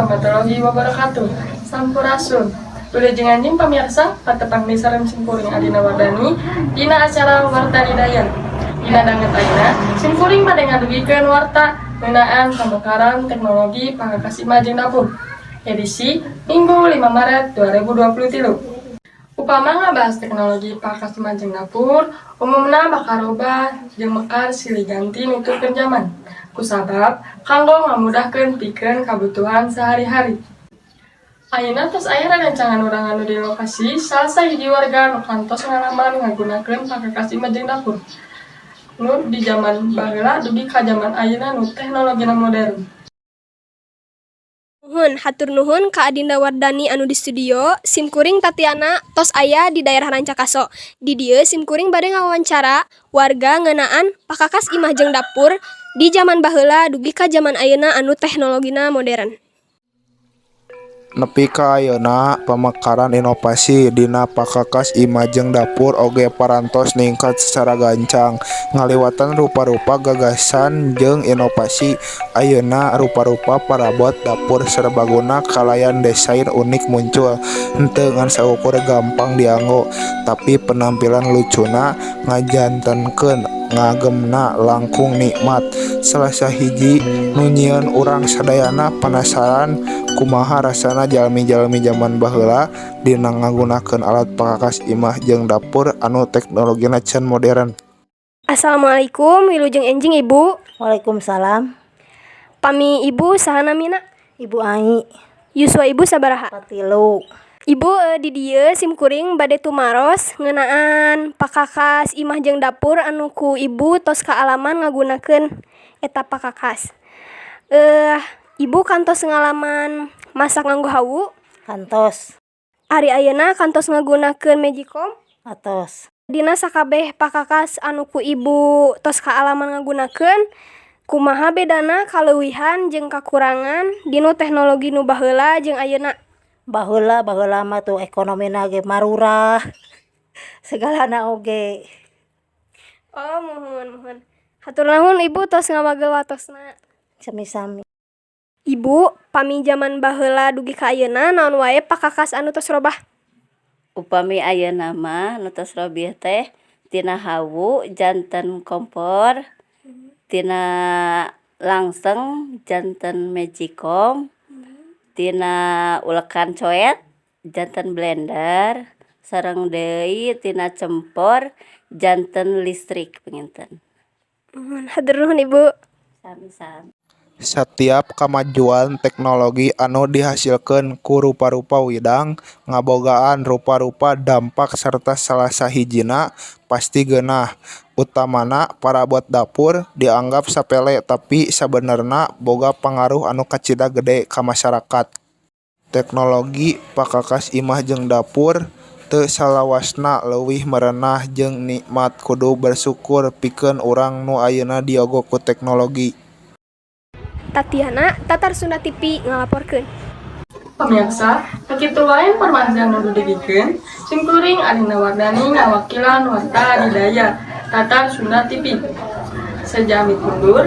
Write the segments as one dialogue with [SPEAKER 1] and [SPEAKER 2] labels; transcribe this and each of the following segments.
[SPEAKER 1] warahmatullahi wabarakatuh. Sampurasun. Wilujeng anjing pamirsa, patepang di sareng simkuring Adina Wardani, dina acara Warta Didaya. Dina danget ayeuna, simkuring pada ngadugikeun warta ngeunaan pamekaran teknologi Pangkakas Imah jeung Dapur. Edisi Minggu 5 Maret 2023. Upama ngabahas teknologi Pangkakas Imah jeung Dapur, umumna bakal robah jeung mekar silih ganti nutupkeun zaman. Kusabab kanggo ngamudahkeun pikeun kabutuhan sehari-hari. Ayeuna tos aya rancangan urang anu di lokasi salah sahiji warga nu kantos ngalaman ngagunakeun Pangkakas Imah jeung Dapur. Nu di zaman baheula dugi ka zaman ayeuna nu teknologina modern.
[SPEAKER 2] Hatur nuhun ka Adinda Wardani anu di studio. Simkuring Tatiana tos aya di daerah Rancakaso. Di dieu simkuring bade ngawawancara warga ngeunaan Pangkakas Imah jeung Dapur di zaman baheula dugi ka zaman ayeuna anu teknologina modern.
[SPEAKER 3] Nepi ka ayeuna pamekaran inovasi dina Pangkakas Imah jeung Dapur oge parantos ningkat secara gancang ngaliwatan rupa-rupa gagasan jeung inovasi. Ayeuna rupa-rupa parabot dapur serbaguna kalayan desain unik muncul, henteu ngan saukur gampang dianggo tapi penampilan lucuna ngajantenkeun ngagemna langkung nikmat. Salah sahiji nu nyieun urang sadayana penasaran kumaha rasana jalmi-jalmi zaman baheula dina ngagunakeun alat Pangkakas Imah jeung Dapur anu teknologina can modern.
[SPEAKER 2] Assalamualaikum, wilujeng enjing Ibu.
[SPEAKER 4] Waalaikumsalam.
[SPEAKER 2] Pami Ibu saha namina?
[SPEAKER 4] Ibu Ai.
[SPEAKER 2] Yuswa Ibu sabaraha?
[SPEAKER 4] 43.
[SPEAKER 2] Ibu di dieu simkuring bade tumaros ngeunaan Pangkakas Imah jeung Dapur anu ku Ibu tos kaalaman ngagunakeun eta Pangkakas. Ibu kantos ngalaman masak nganggo hawu?
[SPEAKER 4] Kantos.
[SPEAKER 2] Ari ayeuna kantos ngagunakeun Magicom?
[SPEAKER 4] Atos.
[SPEAKER 2] Dina sakabeh Pangkakas anu ku Ibu tos kaalaman ngagunakeun, kumaha bedana kaleuwihan jeung kakurangan dinu teknologi nu baheula jeung ayeuna?
[SPEAKER 4] Baheula mah tuh ekonomina ge marurah. Segalana oge.
[SPEAKER 2] Oh, muhun. Hatur nuhun Ibu tos ngawagel watosna.
[SPEAKER 4] Sami-sami.
[SPEAKER 2] Ibu, pami zaman baheula dugi ka ayeuna naon wae Pangkakas anu tos robah?
[SPEAKER 5] Upami ayeuna mah nu tos robih teh tina hawu janten kompor, tina langseng janten Magicom, tina ulekan coet janten blender, sareng deui tina cempor janten listrik penginten.
[SPEAKER 2] Hatur nuhun Ibu.
[SPEAKER 5] Sami-sami.
[SPEAKER 3] Setiap kamajuan teknologi anu dihasilkeun ku rupa-rupa widang ngabogaan rupa-rupa dampak sarta salah sahijina pasti geunah. Utamana parabot dapur dianggap sapele tapi sabenerna boga pangaruh anu kacida gede ka masyarakat. Teknologi Pangkakas Imah jeung Dapur teu salawasna leuwih merenah jeung nikmat, kudu bersyukur pikeun urang nu ayeuna diogo ku teknologi.
[SPEAKER 2] Tatiana, Tatar Sunda TV ngalaporkeun.
[SPEAKER 1] Pamirsa, sakitu wae informasi anu didugikeun simkuring Adina Wardani ngawakilan Warta Didaya Tatar Sunda TV. Sejamit mundur,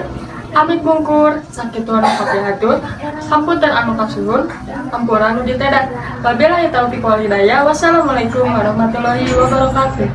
[SPEAKER 1] pamit bungkur, sakitu anu kapihatut, sampunten anu kasuhun, ampura anu ditedak. Wabillahi taufiq wal hidayah. Wassalamualaikum warahmatullahi wabarakatuh.